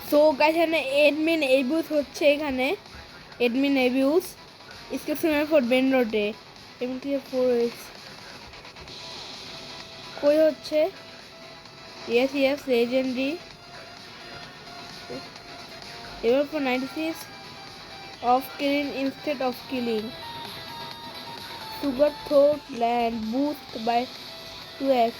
So guys এখানে admin abuse হচ্ছে, এখানে এডমিন এবিউজ স্কেপশনাল ফর বেন রোডে এমনকি ফোরেক্স কই হচ্ছে। ইয়েস ইয়েস লেজেন্ডারি এবার for 96 of killing instead of killing sugar throat land boost by 2x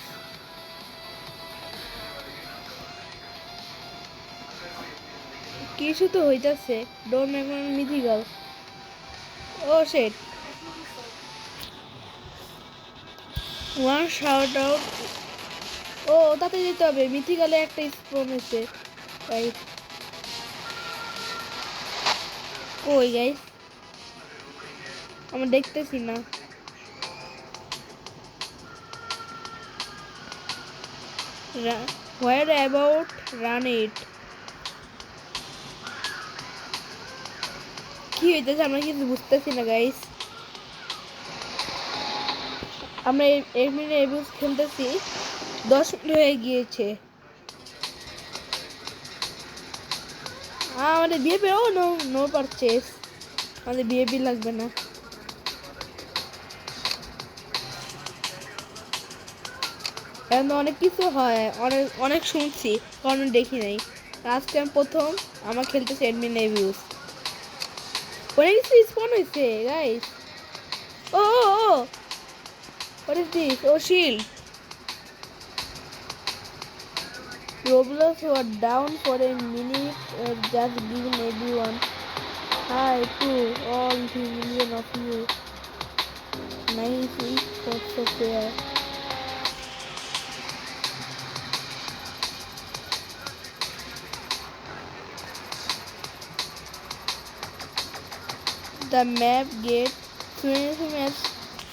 কিছু তো হইতাছে ডোন্ট মেক মিথিক্যাল ও শিট ওয়ান শাউট আউট ও তাতে যেতে হবে মিথিক্যালে একটা স্পন হয়েছে রাইট কই গাইস আমরা দেখতেছি না where about run it কি হইতেছে আমরা কিছু বুঝতেছি না গাইস আমরা এই মিনিট এবিউজ খেলতেছি 10 মিনিট হয়ে গিয়েছে আমাদের বিএপি ও নো নো পারচেস আমাদের বিএপি লাগবে না এখন অনেক কিছু হয় অনেক অনেক শুনছি কারণ দেখি নাই আজকে আমি প্রথম আমার খেলতেছি এডমিন এবিউজ অনেক কিছু স্পন হয়েছে গাইস ও ও ও what is this oh shield Roblox were down for a minute just giving everyone hi to all 3 million of you nice esports software the map gate 20 maps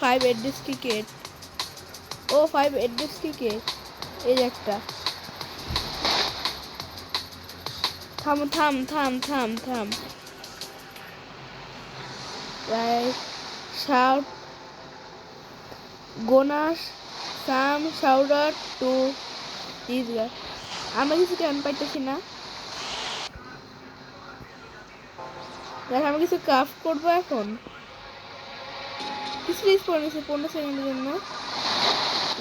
5 address ticket oh 5 address ticket এই একটা থাম থাম থাম থাম থাম right shout gonna some shout out to this guy আমরা কিছু time পাইতেছি না দেখো আমি কিছু ক্রাফট করবো এখন কিছু রিস্ক পড়েছে 15 সেকেন্ডের জন্য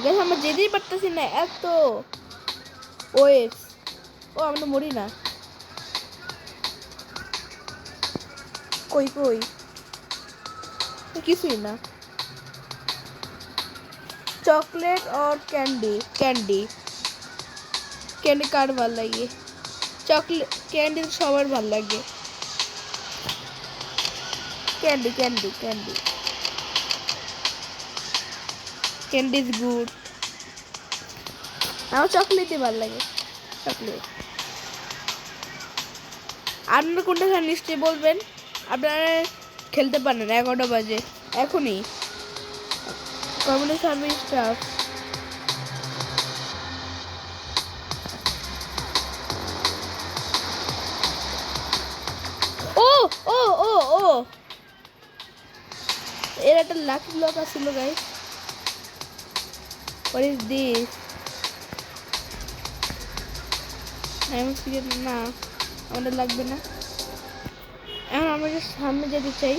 দেখো আমরা যেতেই পারতেছি না এত ওয়েস ও আমরা মরি না কই কই কিছুই না চকলেট और ক্যান্ডি ক্যান্ডি ক্যান্ডি কার ভালো লাগে চকলেট ক্যান্ডি সবার ভালো লাগে candy candy candy candy is good আমার চকলেটই ভালো লাগে চকলেট আপনারা কোনটা খান নিশ্চয়ই বলবেন আপনারা খেলতে পারেন 11টা বাজে এখনই কমিউনিটি সার্ভিস স্টাফ ও ও ও ও এর একটা লাকি ব্লক আছিল guys what is this diamond cigarette না আমাদের লাগবে না এখন আমরা যে সামনে যেতে চাই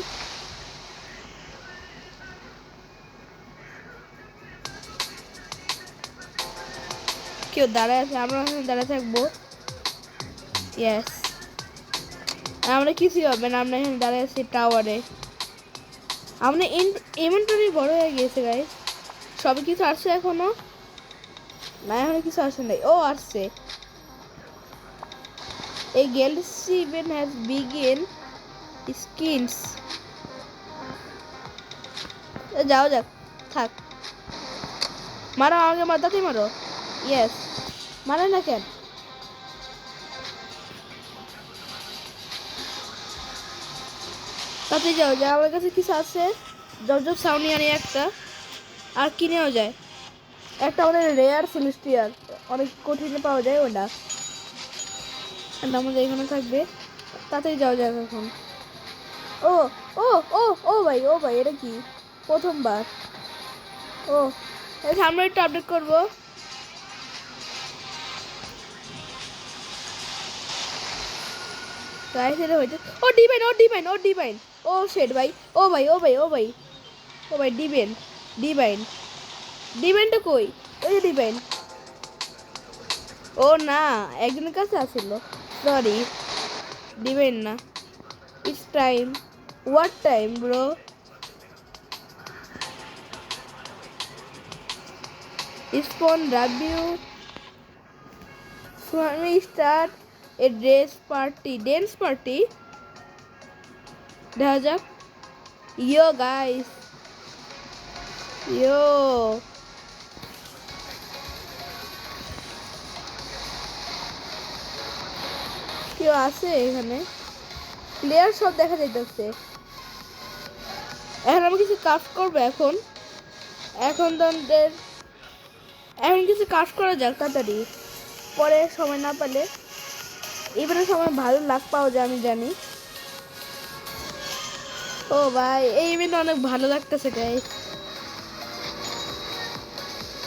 কেউ দাঁড়ায় আছে আমরা দাঁড়ায় থাকবো ইয়েস আমরা কিছুই হবে না আমরা এখানে দাঁড়ায় আছি টাওয়ারে আমরা ইনভেন্টরি বড় হয়ে গিয়েছে গাইস সব কিছু আসছে এখনো না এখনো কিছু আসে নাই ও আসছে A galaxy event has begun skins যাও যাক থাক মারো আমাকে মারতে মারো ইয়েস মারে না কেন তাতে যাও যা আমার কাছে কিছু আছে জব সাউন্ড আনি একটা আর কিনেও যায় একটা আমাদের রেয়ার সেলেস্টিয়াল অনেক কঠিনে পাওয়া যায় ওটা আমাদের এখানে থাকবে তাতেই যাওয়া যাবে এখন ও ও ও ও ভাই এটা কি প্রথমবার ও আমরা একটু আপডেট করবো গাইস এটা হইতে ও ডিভাইন ও ডিভাইন ও ডিভাইন ও শেট ভাই ও ভাই ও ভাই ও ভাই ও ভাই ডিভাইন ডিভাইন ডিভাইনটা কই ওই ডিভাইন ও না একজনের কাছে আসছিল সরি ডিভাইন না it's time what time bro Spawn W so we start a dance party দেখা যাক yo guys yo কেউ আছে এখানে প্লেয়ার সব দেখা যাইতেছে এখন আমি কিছু কাজ করবো এখন তোমাদের এখন কিছু কাজ করা যাক তাড়াতাড়ি পরে সময় না পেলে এবারে সময় ভালো লাভ পাওয়া যায় আমি জানি ও ভাই এই ইভেন্ট অনেক ভালো লাগতেছে গাইস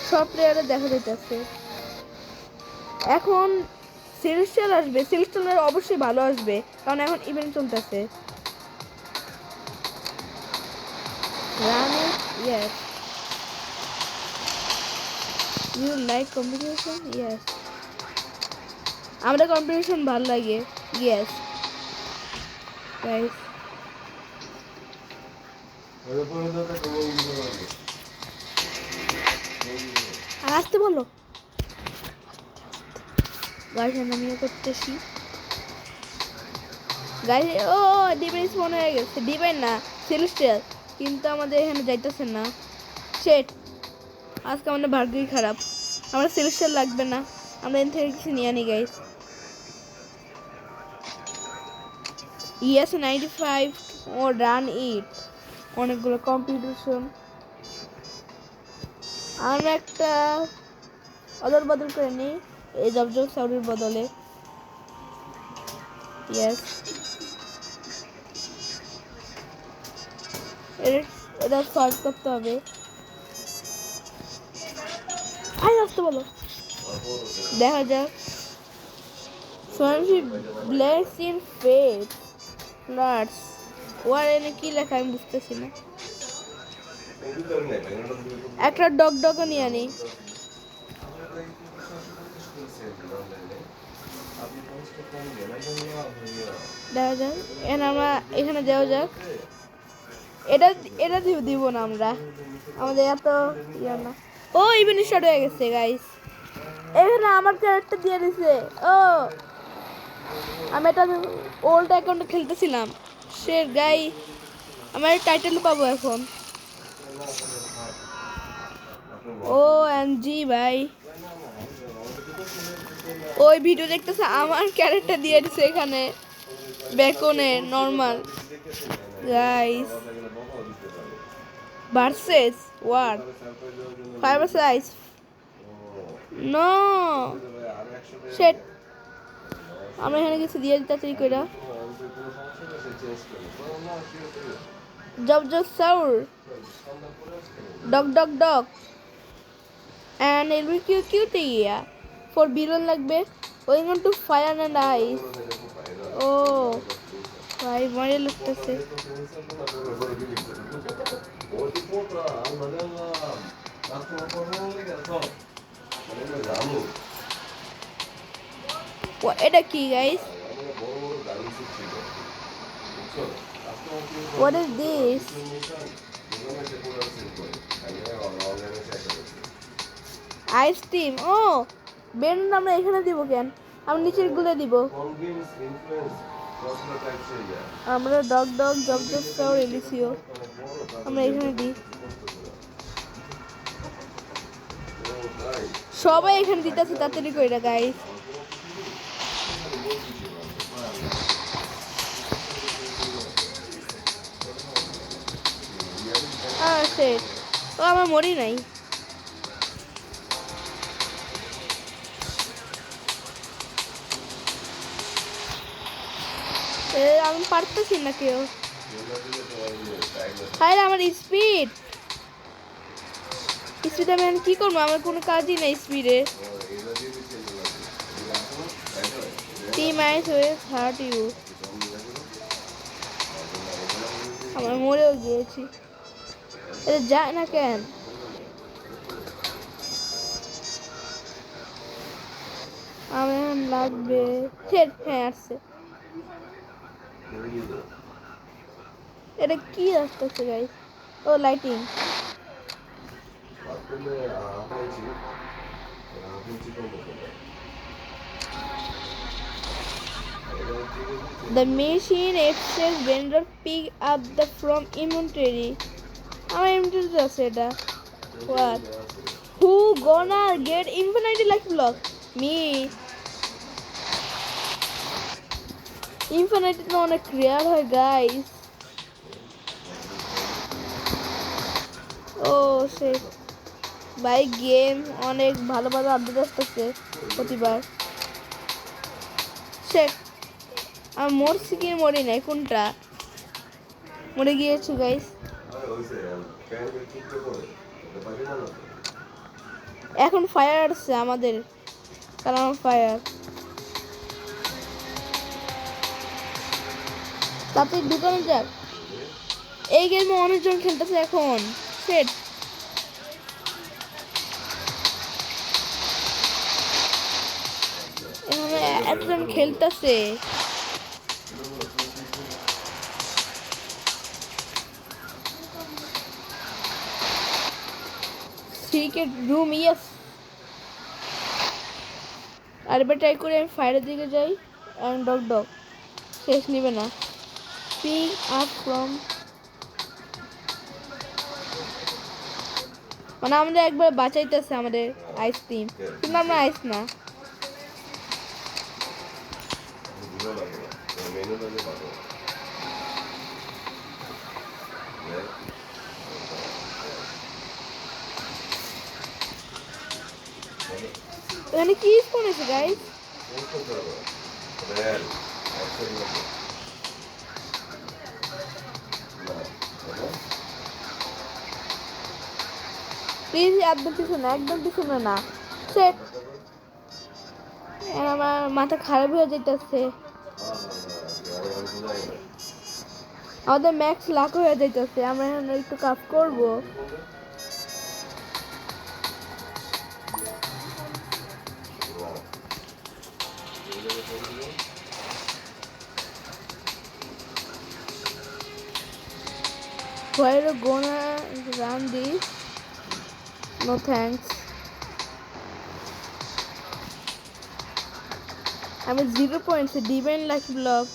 সব প্লেয়ারে দেখা যাইতেছে এখন সেলেস্টিয়াল আসবে সেলেস্টিয়াল অবশ্যই ভালো আসবে কারণ এখন ইভেন্ট চলতেছে run it yes You like competition? Yes. আমাদের কম্পিটিশন ভালো লাগে yes guys আসতে বলো গাইস আমি করতেছি গাইস ও ডিভাইস মনে হয়ে গেছে ডিভাইন না সেলেস্টিয়াল কিন্তু আমাদের এখানে যাইতেছে না শেট আজকে আমাদের ভাগ্যই খারাপ আমরা সেলেস্টিয়াল লাগবে না আমরা এখান থেকে কিছু নিয়ে আনি গাইস ES95 ও রান ইট অনেকগুলো কম্পিটিশন আমরা একটা অদল বদল করে নিই এই জবজব সাউরির বদলে ইয়েস এটা সলভ করতে হবে ভাই আসতে বলো দেখা যাক সোয়ানশিপ bless in faith floods war এনে কি লেখা আমি বুঝতেছি না একটা ডগও নিয়ে আনি দেখা যাক এখন আমরা এখানে দেওয়া যাক এটা এটা দিব না আমরা আমাদের এত ইয়ে না ও ইভেন্ট স্টার্ট হয়ে গেছে গাইস এখানে আমার ক্যারেক্টার দিয়ে দিছে ও আমি এটা ওল্ড অ্যাকাউন্টে খেলতেছিলাম সে গাই আমার টাইটেল পাবো এখন ও এমজি ভাই ওই ভিডিও দেখতেছে আমার ক্যারেক্টার দিয়ে দিছে এখানে বেকনে normal guys versus war 5 size no shit আমরা এখানে কিছু দিয়ে দিতেছি কইরা জব সাউর dog and it will be cute here for বিলন লাগবে going on to fire and ice ও ভাই মজা লাগতেছে এটা কি guys what is this ice cream ও বেন আমরা এখানে দিব কেন আমরা নিচের গুলো দিব আমরা ডগ জব সাউর এলিসিও আমরা এখানে দিই সবাই এখানে দিতেছে তাড়াতাড়ি কইরা গাইস শিট ও আমার মরি নাই আমি পারতেছি না কেউ আরে আমার স্পিড আমি কি করবো আমার কোনো কাজই নেই স্পিডে টি মাইস হয়ে হার্ট ইউ আমরা মরেও গিয়েছি। এটা যায় না কেন? আমার লাগবে। হ্যাঁ আসছে। এটা কি আসতেছে গাইস? ও lighting. The machine itself vendor pick up the from inventory. আমার inventory আছে এটা। What? Who gonna get infinity lucky block? Me. Infinity তো অনেক রেয়ার হয় গাইস। ও শিট। ভাই গেম অনেক ভালো ভালো আপডেট আসতেছে প্রতিবার। শিট। আমি মরছি কি মরি নাই কোনটা? মরে গিয়েছি গাইস। এখন ফায়ার আসছে আমাদের, কারণ ফায়ার তাতে ঢুকানো যাক। এই গেমে অনেকজন খেলতেছে এখন। সেট এখানে একজন খেলতেছে। Secret room yes. আরেকবার ট্রাই করে আমি ফায়ারের দিকে যাই। ডগ ডগ শেষ নিবে না। পিক আপ ফ্রম, মানে আমাদের একবার বাঁচাইতেছে আমাদের আইসক্রিম, কিন্তু আমরা আইস না। এখানে কি স্পন আছে গাইস? প্লিজ একদম পিছনে না। সেট আমার মাথা খারাপ হয়ে যাইতেছে। আমাদের ম্যাক্স লাখ হয়ে যাইতেছে। আমরা এখন একটু কাজ করব। Why are you gonna run this? No thanks. I'm at 0 points. Divine lucky block.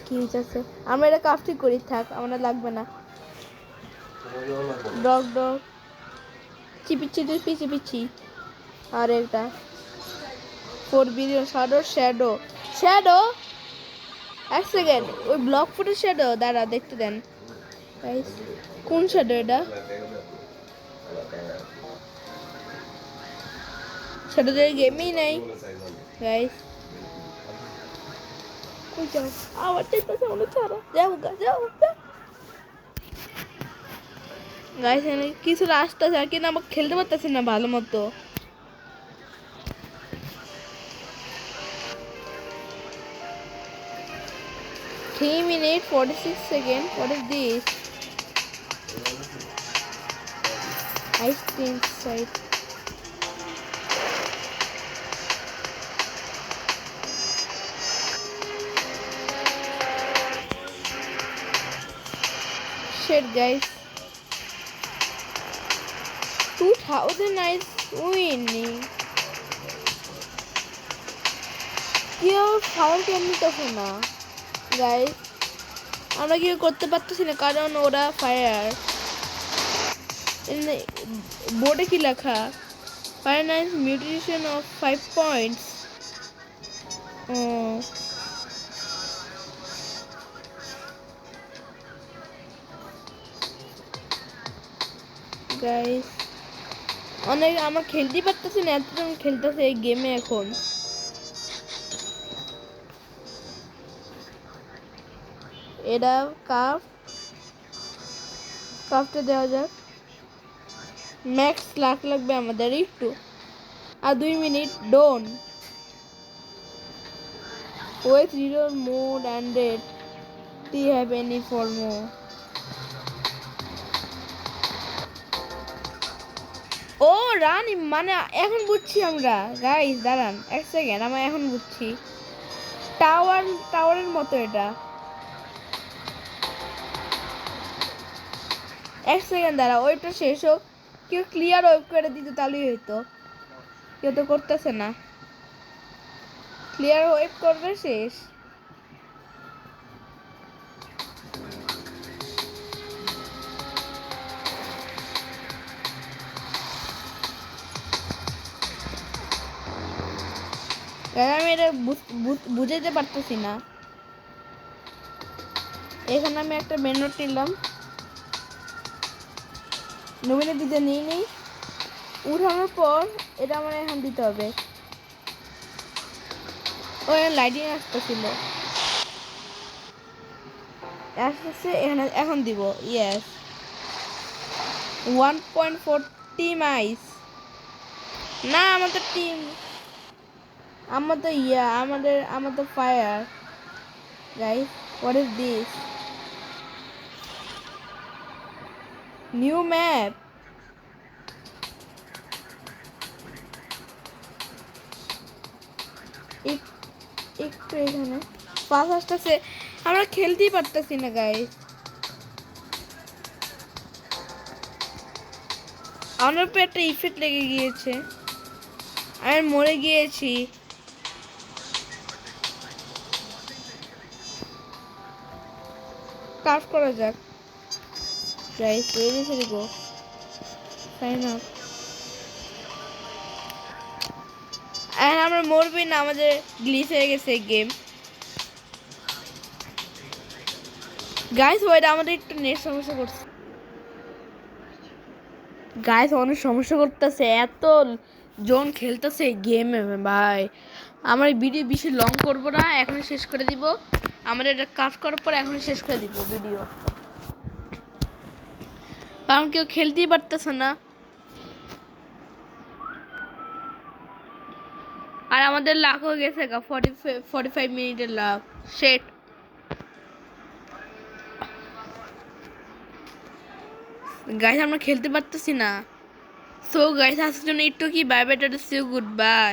কি হইতেছে? আমরা এটা কাফটি করি, থাক আমরা লাগবে না। ডগ ডগ চিপি আর একটা 4 বিলিয়ন শ্যাডো। শ্যাডো এক সেকেন্ড, ওই ব্লক ফুটের শ্যাডো দাঁড়া দেখতে দেন গাইস। কোন শ্যাডো এটা? শ্যাডো দের গেমই নাই গাইস। কই যাও? আবার চাইতেছে মনে ছাড়া। যাও গাইস এখানে কিছু রাস্তা আছে কিন্তু আমরা খেলতে পারতেছি না ভালো মতো। Three minutes 46 seconds. What is this? Ice cream site. Shit, guys. 2000 nice winning. কেউ ফায়ার কেমনি তখন না গাইস, আমরা কেউ করতে পারতেছি না কারণ ওরা ফায়ার। বোর্ডে কি লেখা? Fire nice mutation of 5 points. Guys অনেক আমরা খেলতেই পারতেছি না, এতজন খেলতেছে এই গেমে এখন। 3 এটা কাফটা দেওয়া যাক। ম্যাক্স লাখ লাগবে আমাদের একটু, আর 2 minute. Done with reader mode and it do you have any for more? ও রানি মানে এখন বুঝছি আমরা। গাইস দাঁড়ান এক সেকেন্ড, আমরা এখন বুঝছি। টাওয়ারের মতো এটা। এক সেকেন্ড দাঁড়া, ওইটা শেষ হোক, কেউ ক্লিয়ার ওয়েব করে দিত তাহলেই হইতো। কেউ তো করতেছে না। ক্লিয়ার ওয়েব করবে শেষ। আমি এটা বুঝাইতে পারতেছি না। এখানে আমি একটা ব্যানর নিলাম, নবীনের দিতে নিয়ে নিই। উঠানোর পর এটা আমার এখন দিতে হবে। ও লাইটিং আসতেছিল, আসতেছে এখানে, এখন দিব। ইয়েস 1.40 মাইস। না আমাদের টিম, আমাদের আমাদের fire. Guys what is this? New map. একটু এখানে পাঁচ আসতেছে, আমরা খেলতেই পারতেছি না গাইস। আমার উপর একটা ইফেক্ট লেগে গিয়েছে, আমি মরে গিয়েছি। কাজ করা যাক guys, ready go, sign up. আর আমরা মরবই না, আমাদের গ্লিচ হয়ে গেছে গেম। গাইস ওইটা আমাদের একটু নেট সমস্যা করছে। গাইস অনেক সমস্যা করতেছে, এত জন খেলতেছে গেমে ভাই। আমার ভিডিও বেশি লং করব না, এখনই শেষ করে দিব। আমাদের এটা কাজ করার পর এখনই শেষ করে দিব ভিডিও, কারণ কেউ খেলতেই পারতেছে না। আর আমাদের লাখ হয়ে গেছে 45 মিনিটের লাভ। শেট গাইস আমরা খেলতে পারতেছি না। সো গাইস আজকের জন্য একটু কি, bye bye, tata, see you, good bye.